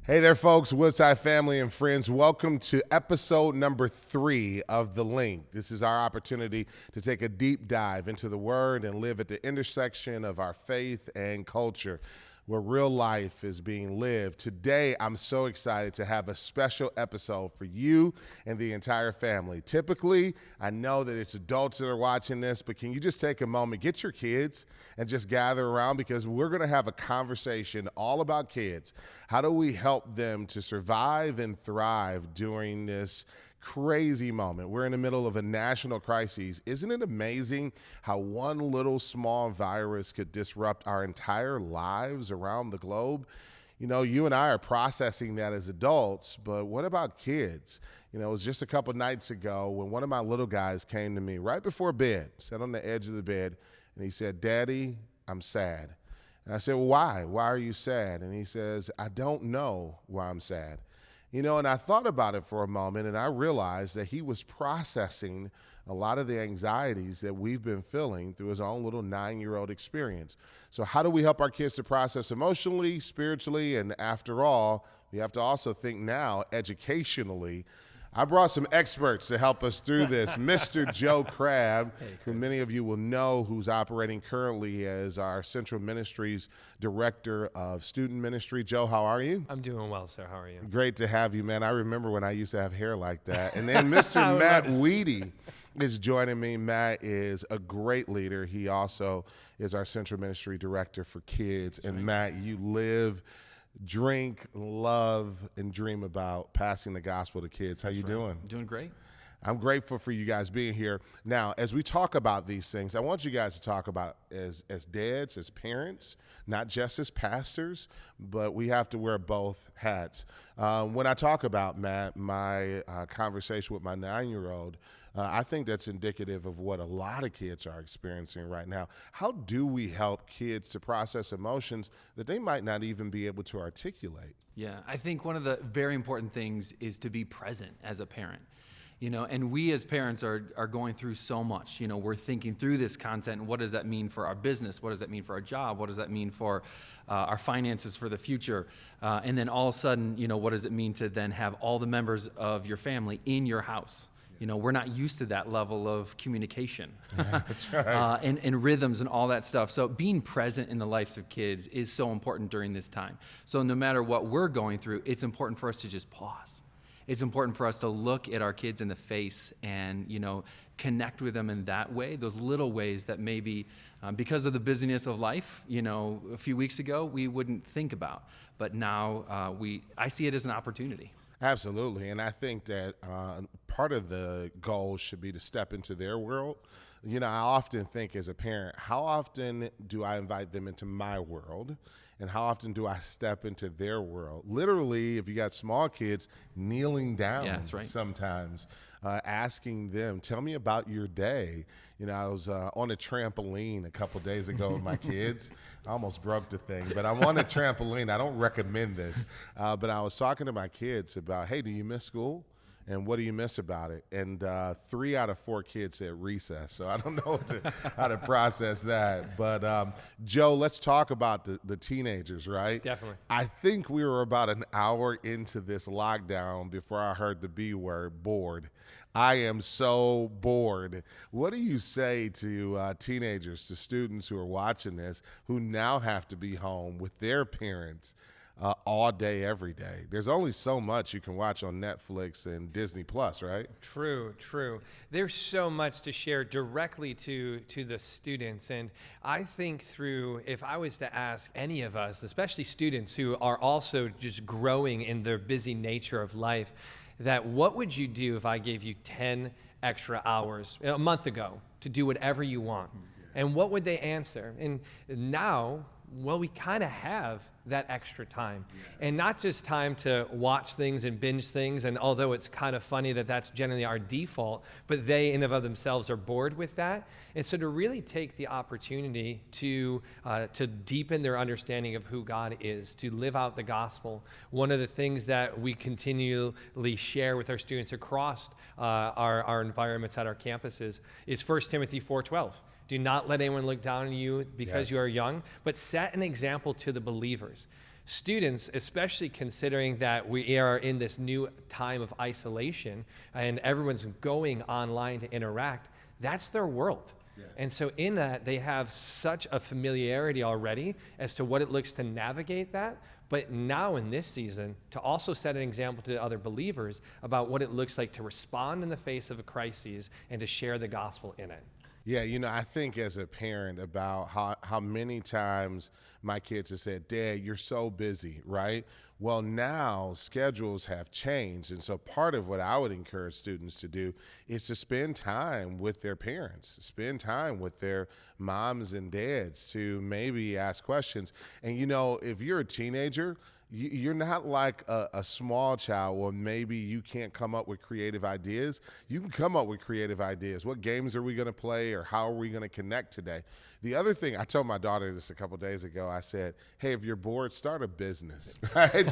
Hey there, folks, Woodside family and friends. Welcome to episode number 3 of The Link. This is our opportunity to take a deep dive into the Word and live at the intersection of our faith and culture, where real life is being lived. Today, I'm so excited to have a special episode for you and the entire family. Typically, I know that it's adults that are watching this, but can you just take a moment, get your kids, and just gather around, because we're going to have a conversation all about kids. How do we help them to survive and thrive during this crazy moment? We're in the middle of a national crisis. Isn't it amazing how one little small virus could disrupt our entire lives around the globe? You know, you and I are processing that as adults, but what about kids? You know, it was just a couple nights ago when one of my little guys came to me right before bed, sat on the edge of the bed, and he said, "Daddy, I'm sad." And I said, "Well, why? Why are you sad?" And he says, "I don't know why I'm sad." You know, and I thought about it for a moment, and I realized that he was processing a lot of the anxieties that we've been feeling through his own little 9-year-old experience. So how do we help our kids to process emotionally, spiritually, and after all, we have to also think now educationally. I brought some experts to help us through this. Mr. Joe Crabb, who many of you will know, who's operating currently as our Central Ministries Director of Student Ministry. Joe, how are you? I'm doing well, sir. How are you? Great to have you, man. I remember when I used to have hair like that. And then Mr. Matt Utti is joining me. Matt is a great leader. He also is our Central Ministry Director for Kids. And Matt, you live, drink, love, and dream about passing the gospel to kids. How you doing? Doing great. I'm grateful for you guys being here. Now, as we talk about these things, I want you guys to talk about as dads, as parents, not just as pastors, but we have to wear both hats. When I talk about, Matt, my conversation with my 9-year-old, I think that's indicative of what a lot of kids are experiencing right now. How do we help kids to process emotions that they might not even be able to articulate? Yeah, I think one of the very important things is to be present as a parent. You know, and we as parents are going through so much. You know, we're thinking through this content. What does that mean for our business? What does that mean for our job? What does that mean for our finances for the future? And then all of a sudden, you know, what does it mean to then have all the members of your family in your house? You know, we're not used to that level of communication. Yeah, that's right. And rhythms and all that stuff. So being present in the lives of kids is so important during this time. So no matter what we're going through, it's important for us to just pause. It's important for us to look at our kids in the face and, you know, connect with them in that way, those little ways that maybe because of the busyness of life, you know, a few weeks ago, we wouldn't think about. But now I see it as an opportunity. Absolutely. And I think that part of the goal should be to step into their world. You know, I often think as a parent, how often do I invite them into my world? And how often do I step into their world? Literally, if you got small kids, kneeling down sometimes, asking them, "Tell me about your day." You know, I was on a trampoline a couple days ago with my kids. I almost broke the thing, but I'm on a trampoline. I don't recommend this. But I was talking to my kids about, "Hey, do you miss school? And what do you miss about it?" And 3 out of 4 kids said recess. So I don't know how to process that. But Joe, let's talk about the teenagers, right? Definitely. I think we were about an hour into this lockdown before I heard the B word, bored. I am so bored. What do you say to teenagers, to students who are watching this, who now have to be home with their parents all day, every day? There's only so much you can watch on Netflix and Disney Plus, right? True. There's so much to share directly to the students. And I think if I was to ask any of us, especially students who are also just growing in their busy nature of life, that what would you do if I gave you 10 extra hours a month ago to do whatever you want? And what would they answer? And now, well, we kind of have that extra time. And not just time to watch things and binge things, and although it's kind of funny that that's generally our default, but they in and of themselves are bored with that. And so to really take the opportunity to deepen their understanding of who God is, to live out the gospel. One of the things that we continually share with our students across our environments at our campuses is 1 Timothy 4:12. Do not let anyone look down on you because you are young, but set an example to the believers. Students, especially considering that we are in this new time of isolation and everyone's going online to interact, that's their world. Yes. And so in that, they have such a familiarity already as to what it looks to navigate that. But now in this season, to also set an example to other believers about what it looks like to respond in the face of a crisis and to share the gospel in it. Yeah, I think as a parent about how many times my kids have said, Dad, you're so busy, right? Well, now schedules have changed. And so part of what I would encourage students to do is to spend time with their parents, spend time with their moms and dads to maybe ask questions. And, if you're a teenager, you're not like a small child where maybe you can't come up with creative ideas. You can come up with creative ideas. What games are we going to play, or how are we going to connect today? The other thing, I told my daughter this a couple days ago, I said, hey, if you're bored, start a business, right?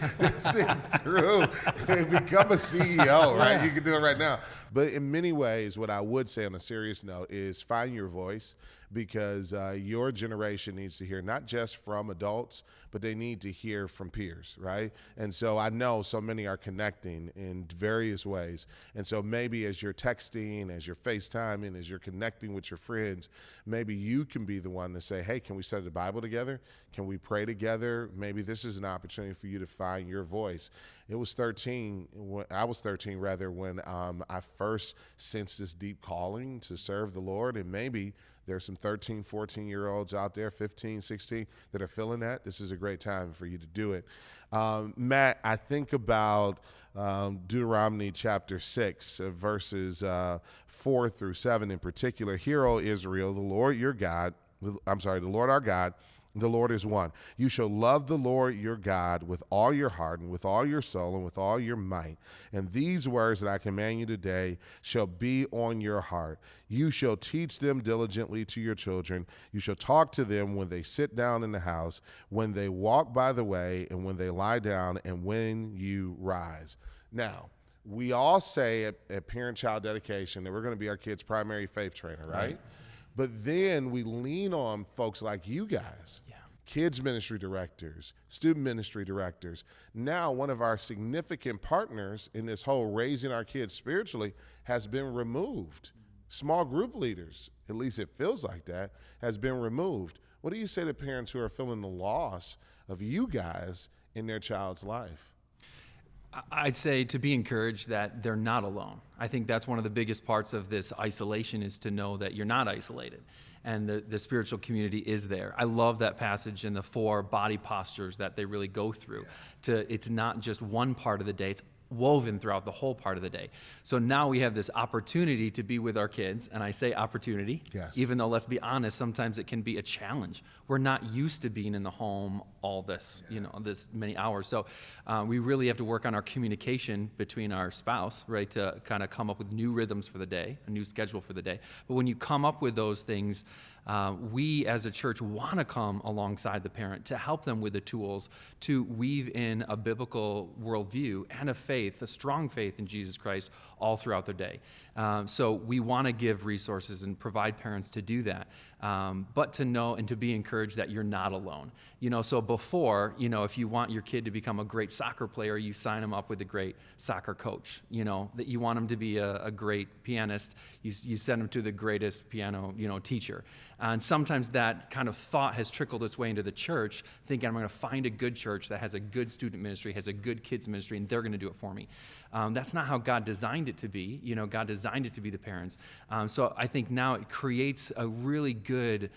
Think through and become a CEO, right? You can do it right now. But in many ways, what I would say on a serious note is find your voice, because your generation needs to hear not just from adults, but they need to hear from peers, right? And so I know so many are connecting in various ways. And so maybe as you're texting, as you're FaceTiming, as you're connecting with your friends, maybe you can be the one to say, hey, can we study the Bible together? Can we pray together? Maybe this is an opportunity for you to find your voice. I was 13 when I first sensed this deep calling to serve the Lord. And maybe there's some 13, 14-year-olds out there, 15, 16, that are feeling that. This is a great time for you to do it. Matt, I think about Deuteronomy chapter 6, verses 4 through 7 in particular. Hear, O Israel, the Lord our God, the Lord is one. You shall love the Lord your God with all your heart and with all your soul and with all your might. And these words that I command you today shall be on your heart. You shall teach them diligently to your children. You shall talk to them when they sit down in the house, when they walk by the way, and when they lie down, and when you rise. Now, we all say at parent-child dedication that we're going to be our kids' primary faith trainer, right? But then we lean on folks like you guys, Kids Ministry directors, Student Ministry directors. Now, one of our significant partners in this whole raising our kids spiritually has been removed. Small group leaders, at least it feels like that, has been removed. What do you say to parents who are feeling the loss of you guys in their child's life? I'd say to be encouraged that they're not alone. I think that's one of the biggest parts of this isolation, is to know that you're not isolated and the spiritual community is there. I love that passage and the 4 body postures that they really go through. It's not just one part of the day, it's woven throughout the whole part of the day. So now we have this opportunity to be with our kids, and I say opportunity, even though, let's be honest, sometimes it can be a challenge. We're not used to being in the home all this, this many hours. So we really have to work on our communication between our spouse, right, to kind of come up with new rhythms for the day, a new schedule for the day. But when you come up with those things, we as a church want to come alongside the parent to help them with the tools to weave in a biblical worldview and a faith, a strong faith in Jesus Christ all throughout their day. So we want to give resources and provide parents to do that, but to know and to be encouraged that you're not alone. So before, if you want your kid to become a great soccer player, you sign them up with a great soccer coach. That you want them to be a great pianist, you send them to the greatest piano, teacher. And sometimes that kind of thought has trickled its way into the church, thinking I'm going to find a good church that has a good student ministry, has a good kids ministry, and they're going to do it for me. That's not how God designed it to be. God designed it to be the parents. So I think now it creates a really good,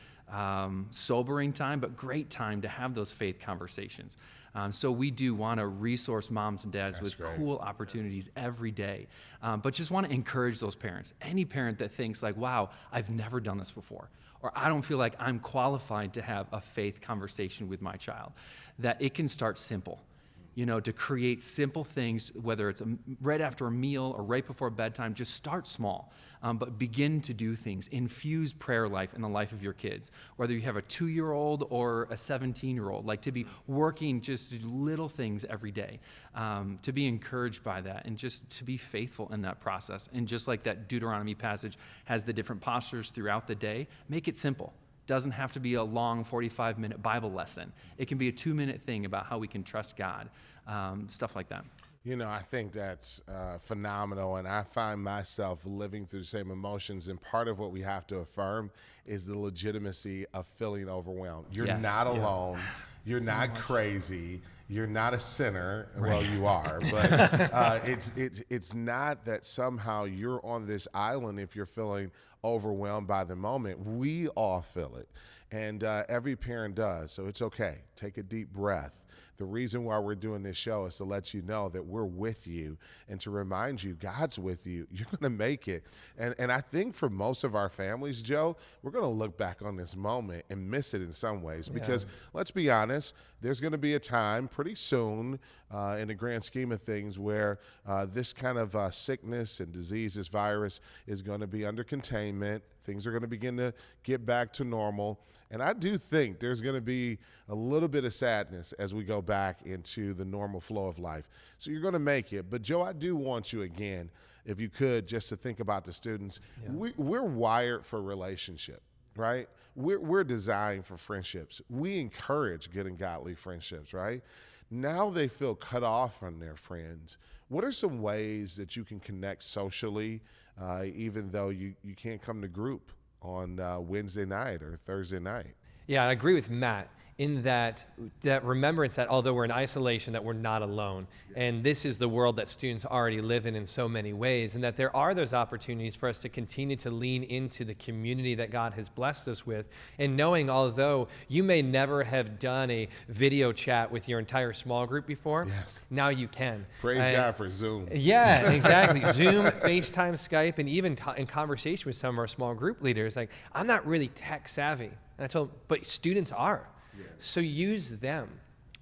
sobering time, but great time to have those faith conversations. So we do want to resource moms and dads with cool opportunities every day, but just want to encourage those parents. Any parent that thinks like, wow, I've never done this before, or I don't feel like I'm qualified to have a faith conversation with my child, that it can start simple. To create simple things, whether it's right after a meal or right before bedtime, just start small, but begin to do things. Infuse prayer life in the life of your kids, whether you have a 2-year-old or a 17-year-old, like to be working just little things every day, to be encouraged by that and just to be faithful in that process. And just like that Deuteronomy passage has the different postures throughout the day, make it simple. doesn't have to be a long 45-minute Bible lesson. It can be a 2-minute thing about how we can trust God, stuff like that. I think that's phenomenal, and I find myself living through the same emotions, and part of what we have to affirm is the legitimacy of feeling overwhelmed. You're not alone. You're not crazy. You're not a sinner. Right. Well, you are, but it's not that somehow you're on this island if you're feeling overwhelmed by the moment. We all feel it, and every parent does, so it's okay. Take a deep breath. The reason why we're doing this show is to let you know that we're with you and to remind you God's with you. You're going to make it. And I think for most of our families, Joe, we're going to look back on this moment and miss it in some ways because let's be honest, there's going to be a time pretty soon in the grand scheme of things where this kind of sickness and disease, this virus is going to be under containment. Things are going to begin to get back to normal. And I do think there's going to be a little bit of sadness as we go back into the normal flow of life. So you're going to make it. But, Joe, I do want you again, if you could, just to think about the students. Yeah. We're wired for relationship, right? We're designed for friendships. We encourage good and godly friendships, right? Now they feel cut off from their friends. What are some ways that you can connect socially, even though you can't come to group on Wednesday night or Thursday night? Yeah, I agree with Matt in that remembrance that although we're in isolation, that we're not alone. And this is the world that students already live in so many ways, and that there are those opportunities for us to continue to lean into the community that God has blessed us with. And knowing, although you may never have done a video chat with your entire small group before, now you can. Praise God for Zoom. Yeah, exactly. Zoom, FaceTime, Skype, and even in conversation with some of our small group leaders, like, I'm not really tech savvy. And I told them, but students are. So use them.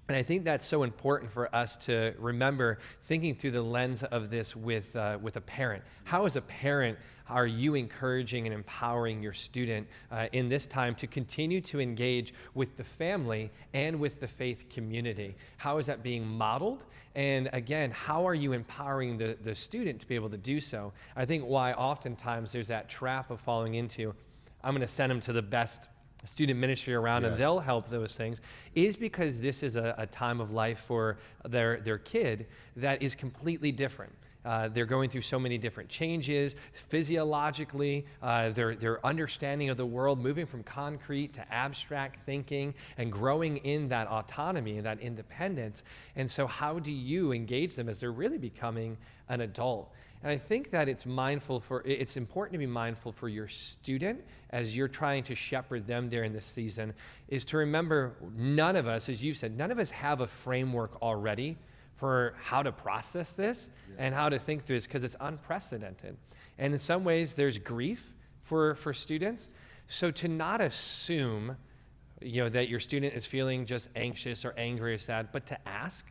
And I think that's so important for us to remember, thinking through the lens of this with a parent. How, as a parent, are you encouraging and empowering your student in this time to continue to engage with the family and with the faith community? How is that being modeled? And again, how are you empowering the student to be able to do so? I think why oftentimes there's that trap of falling into, I'm going to send them to the best student ministry around and they'll help those things, is because this is a time of life for their kid that is completely different. They're going through so many different changes physiologically, their understanding of the world, moving from concrete to abstract thinking and growing in that autonomy and that independence. And so how do you engage them as they're really becoming an adult? And I think that it's important to be mindful for your student as you're trying to shepherd them during this season, is to remember none of us, as you said, none of us have a framework already for how to process this and how to think through this, because it's unprecedented. And in some ways, there's grief for students. So to not assume, that your student is feeling just anxious or angry or sad, but to ask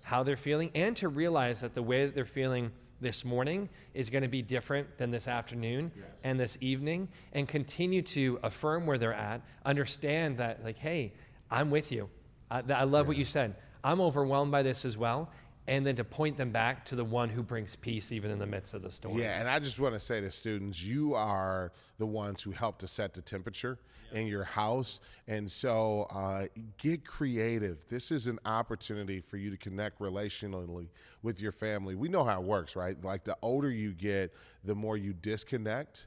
how they're feeling and to realize that the way that they're feeling this morning is going to be different than this afternoon and this evening, and continue to affirm where they're at, understand that, like, hey, I'm with you. I love what you said. I'm overwhelmed by this as well. And then to point them back to the one who brings peace even in the midst of the storm. Yeah, and I just want to say to students, you are the ones who help to set the temperature in your house. And so get creative. This is an opportunity for you to connect relationally with your family. We know how it works, right? Like, the older you get, the more you disconnect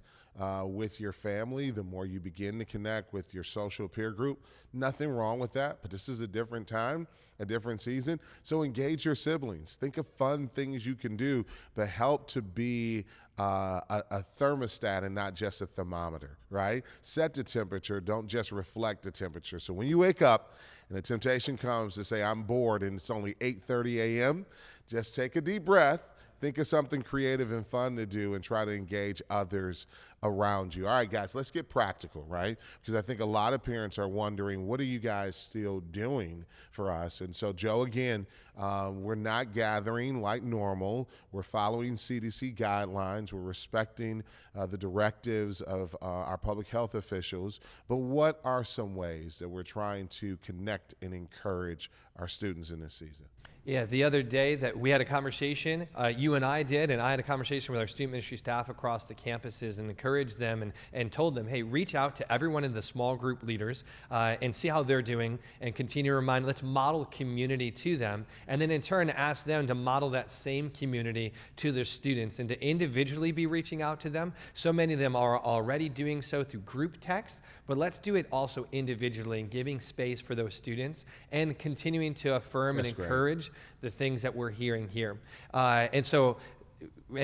with your family, the more you begin to connect with your social peer group. Nothing wrong with that, but this is a different time, a different season. So engage your siblings. Think of fun things you can do, but help to be a thermostat and not just a thermometer, right? Set the temperature. Don't just reflect the temperature. So when you wake up and the temptation comes to say, I'm bored and it's only 8:30 a.m., just take a deep breath. Think of something creative and fun to do and try to engage others around you. All right, guys, let's get practical, right? Because I think a lot of parents are wondering, what are you guys still doing for us? And so, Joe, again, we're not gathering like normal. We're following CDC guidelines. We're respecting the directives of our public health officials. But what are some ways that we're trying to connect and encourage our students in this season? Yeah, the other day that we had a conversation, you and I did, and I had a conversation with our student ministry staff across the campuses and encouraged them and told them, hey, reach out to everyone in the small group leaders and see how they're doing and continue to remind, let's model community to them. And then in turn, ask them to model that same community to their students and to individually be reaching out to them. So many of them are already doing so through group text, but let's do it also individually and giving space for those students and continuing to affirm and encourage the things that we're hearing here. And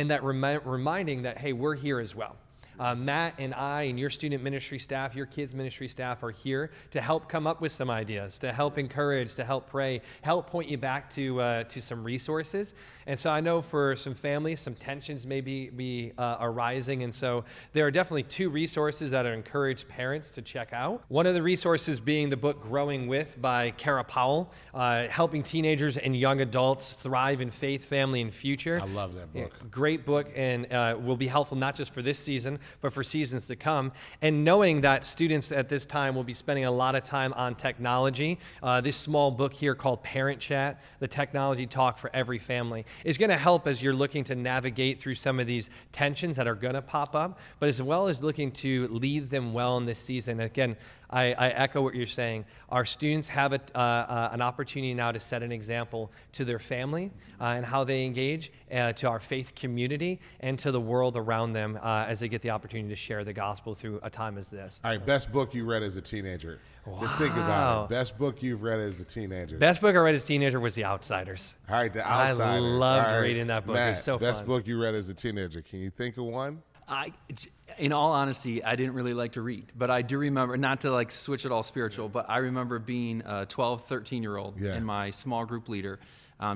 that reminding that, hey, we're here as well. Matt and I and your student ministry staff, your kids ministry staff are here to help come up with some ideas, to help encourage, to help pray, help point you back to some resources. And so I know for some families, some tensions may be arising. And so there are definitely 2 resources that I encourage parents to check out. One of the resources being the book Growing With by Kara Powell, helping teenagers and young adults thrive in faith, family, and future. I love that book. Yeah, great book, and will be helpful not just for this season, but for seasons to come. And knowing that students at this time will be spending a lot of time on technology, this small book here called Parent Chat, the technology talk for every family, is going to help as you're looking to navigate through some of these tensions that are going to pop up, but as well as looking to lead them well in this season. Again, I echo what you're saying. Our students have an opportunity now to set an example to their family and how they engage, to our faith community, and to the world around them as they get the opportunity to share the gospel through a time as this. All right, best book you read as a teenager. Wow. Just think about it. Best book you've read as a teenager. Best book I read as a teenager was The Outsiders. All right, The Outsiders. I loved All right, reading that book. Matt, It was so best fun. book you read as a teenager. Can you think of one? In all honesty, I didn't really like to read, but I do remember, not to like switch it all spiritual, but I remember being a 12, 13-year-old, and my small group leader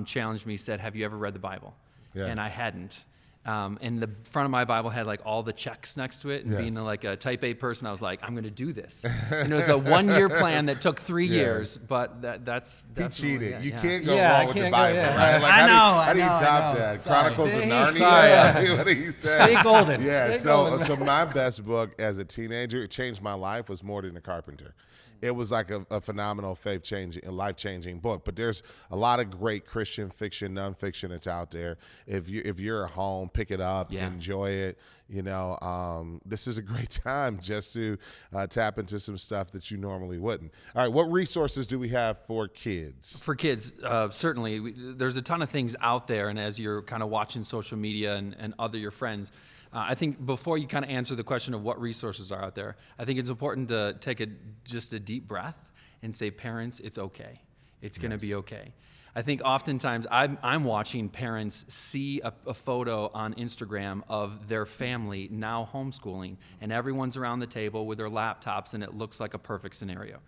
challenged me, said, have you ever read the Bible? Yeah. And I hadn't. And the front of my Bible had like all the checks next to it. And being like a type A person, I was like, I'm going to do this. And it was a 1-year plan that took 3 years, but that's He cheated. Yeah, you yeah. can't go Yeah, I wrong with the can't go, Bible, yeah. right? Like, I how do you know, top that? Sorry. Chronicles of Narnia? Sorry. What did he say? Stay golden. Yeah, Stay so golden. my best book as a teenager, it changed my life, was More Than a Carpenter. It was like a phenomenal life-changing book. But there's a lot of great Christian fiction, nonfiction that's out there. If you're at home, pick it up, enjoy it. You know, this is a great time just to tap into some stuff that you normally wouldn't. All right, what resources do we have for kids? For kids, certainly, there's a ton of things out there. And as you're kind of watching social media and your friends, I think before you kind of answer the question of what resources are out there, I think it's important to take just a deep breath and say, parents, it's okay. It's going to be okay. I think oftentimes I'm watching parents see a photo on Instagram of their family now homeschooling, and everyone's around the table with their laptops, and it looks like a perfect scenario.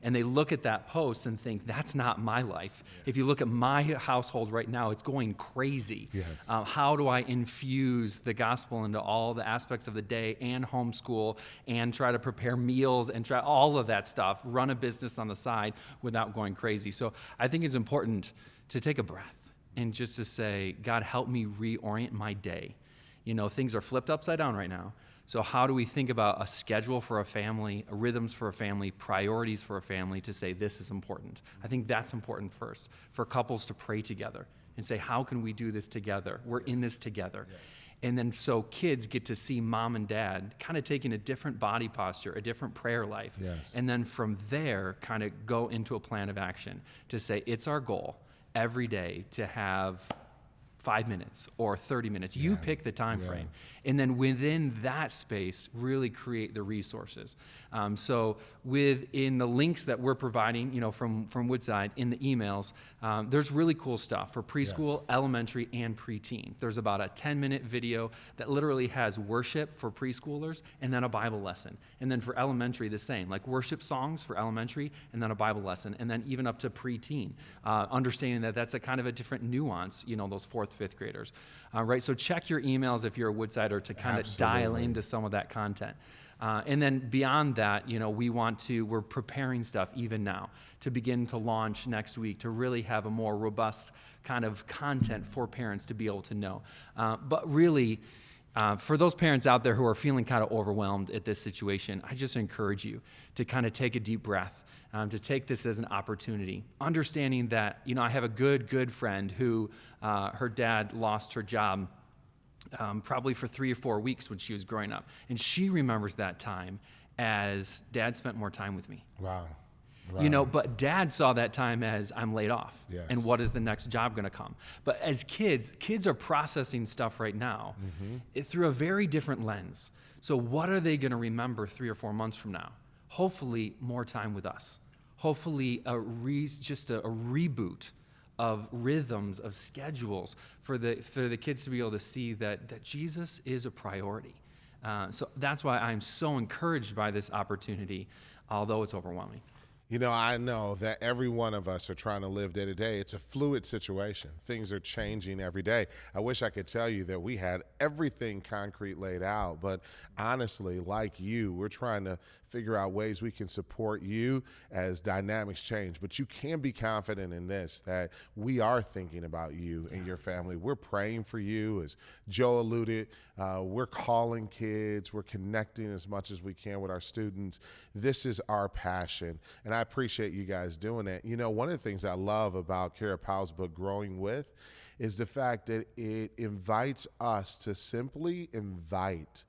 And they look at that post and think, that's not my life. If you look at my household right now, it's going crazy. Yes. How do I infuse the gospel into all the aspects of the day and homeschool and try to prepare meals and try all of that stuff, run a business on the side without going crazy? So I think it's important to take a breath and just to say, God, help me reorient my day. You know, things are flipped upside down right now. So how do we think about a schedule for a family, rhythms for a family, priorities for a family to say this is important? I think that's important first, for couples to pray together and say, how can we do this together? We're in this together. Yes. And then so kids get to see mom and dad kind of taking a different body posture, a different prayer life. Yes. And then from there kind of go into a plan of action to say it's our goal every day to have 5 minutes or 30 minutes. You pick the time frame. And then within that space, really create the resources. So within the links that we're providing, you know, from Woodside in the emails, there's really cool stuff for preschool, elementary, and preteen. There's about a 10-minute video that literally has worship for preschoolers and then a Bible lesson. And then for elementary, the same, like worship songs for elementary and then a Bible lesson. And then even up to preteen, understanding that that's a kind of a different nuance, you know, those 4th, 5th graders. Right, so check your emails if you're a Woodsider to kind of dial into some of that content. And then beyond that, you know, we're preparing stuff even now to begin to launch next week to really have a more robust kind of content for parents to be able to know. But really, for those parents out there who are feeling kind of overwhelmed at this situation, I just encourage you to kind of take a deep breath. to take this as an opportunity, understanding that, I have a good friend who her dad lost her job probably for 3 or 4 weeks when she was growing up. And she remembers that time as Dad spent more time with me. Wow. Right. But Dad saw that time as I'm laid off. Yes. And what is the next job going to come? But as kids are processing stuff right now through a very different lens. So what are they going to remember 3 or 4 months from now? Hopefully more time with us. Hopefully just a reboot of rhythms, of schedules for the kids to be able to see that Jesus is a priority. So that's why I'm so encouraged by this opportunity, although it's overwhelming. I know that every one of us are trying to live day to day. It's a fluid situation. Things are changing every day. I wish I could tell you that we had everything concrete laid out, but honestly, like you, we're trying to figure out ways we can support you as dynamics change. But you can be confident in this, that we are thinking about you and your family. We're praying for you, as Joe alluded. We're calling kids. We're connecting as much as we can with our students. This is our passion, and I appreciate you guys doing it. One of the things I love about Kara Powell's book, Growing With, is the fact that it invites us to simply invite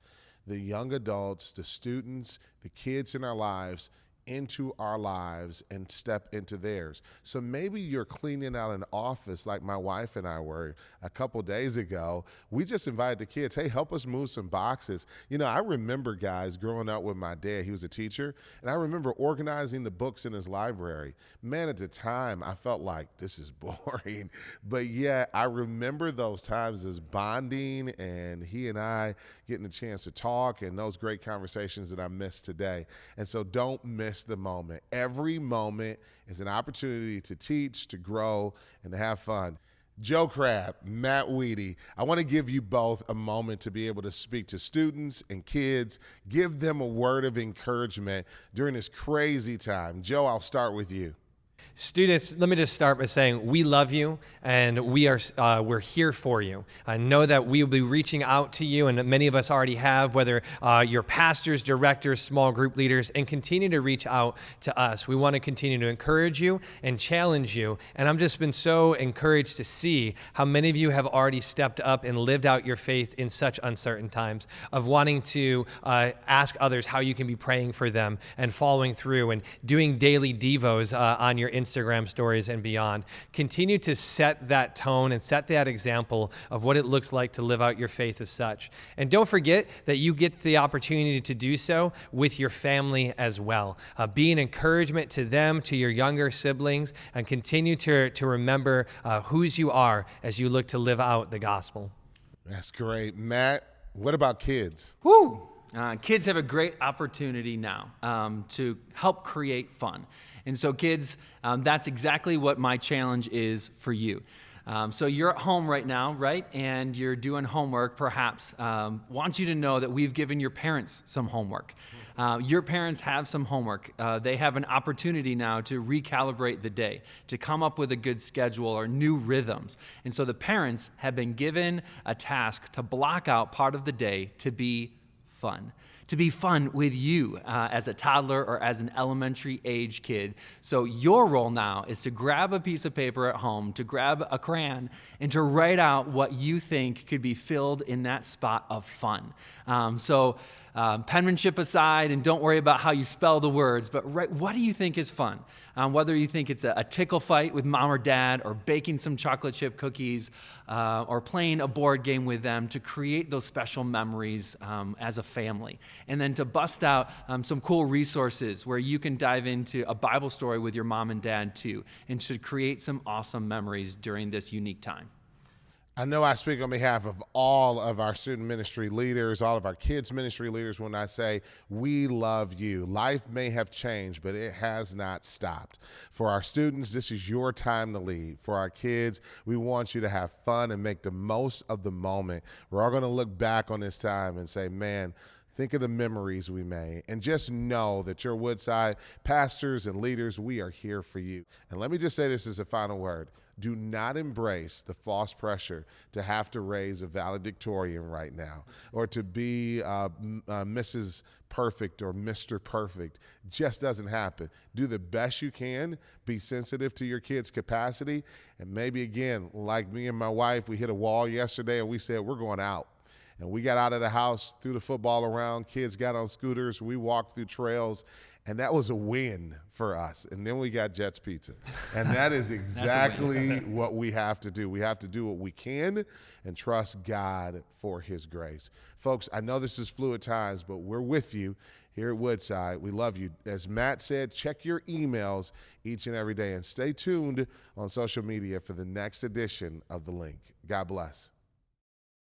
the young adults, the students, the kids in our lives into our lives and step into theirs. So maybe you're cleaning out an office like my wife and I were a couple days ago. We just invited the kids, hey, help us move some boxes. I remember, guys, growing up with my dad. He was a teacher, and I remember organizing the books in his library. Man, at the time, I felt like this is boring. But yeah, I remember those times as bonding, and he and I getting a chance to talk, and those great conversations that I missed today. And so don't miss the moment. Every moment is an opportunity to teach, to grow, and to have fun. Joe Crabb, Matt Utti, I want to give you both a moment to be able to speak to students and kids, give them a word of encouragement during this crazy time. Joe, I'll start with you. Students, let me just start by saying we love you, and we're here for you. I know that we will be reaching out to you, and many of us already have, whether you're pastors, directors, small group leaders, and continue to reach out to us. We want to continue to encourage you and challenge you, and I've just been so encouraged to see how many of you have already stepped up and lived out your faith in such uncertain times, of wanting to ask others how you can be praying for them and following through and doing daily devos on your Instagram stories and beyond. Continue to set that tone and set that example of what it looks like to live out your faith as such. And don't forget that you get the opportunity to do so with your family as well. Be an encouragement to them, to your younger siblings, and continue to remember whose you are as you look to live out the gospel. That's great. Matt, what about kids? Woo! Kids have a great opportunity now to help create fun. And so kids, that's exactly what my challenge is for you. So you're at home right now, right? And you're doing homework, perhaps. Want you to know that we've given your parents some homework. Your parents have some homework. They have an opportunity now to recalibrate the day, to come up with a good schedule or new rhythms. And so the parents have been given a task to block out part of the day to be fun. To be fun with you as a toddler or as an elementary age kid. So your role now is to grab a piece of paper at home, to grab a crayon, and to write out what you think could be filled in that spot of fun. Penmanship aside, and don't worry about how you spell the words, but what do you think is fun? Whether you think it's a tickle fight with mom or dad, or baking some chocolate chip cookies, or playing a board game with them to create those special memories as a family. And then to bust out some cool resources where you can dive into a Bible story with your mom and dad too, and to create some awesome memories during this unique time. I know I speak on behalf of all of our student ministry leaders, all of our kids ministry leaders, when I say we love you. Life may have changed, but it has not stopped. For our students, this is your time to lead. For our kids, we want you to have fun and make the most of the moment. We're all going to look back on this time and say, man, Think of the memories we made, and just know that your Woodside pastors and leaders, we are here for you. And let me just say this as a final word. Do not embrace the false pressure to have to raise a valedictorian right now, or to be Mrs. Perfect or Mr. Perfect. Just doesn't happen. Do the best you can. Be sensitive to your kids' capacity. And maybe, again, like me and my wife, we hit a wall yesterday and we said, we're going out. And we got out of the house, threw the football around, kids got on scooters, we walked through trails, and that was a win for us. And then we got Jets Pizza. And that is exactly what we have to do. We have to do what we can and trust God for his grace. Folks, I know this is fluid times, but we're with you here at Woodside. We love you. As Matt said, check your emails each and every day, and stay tuned on social media for the next edition of The Link. God bless.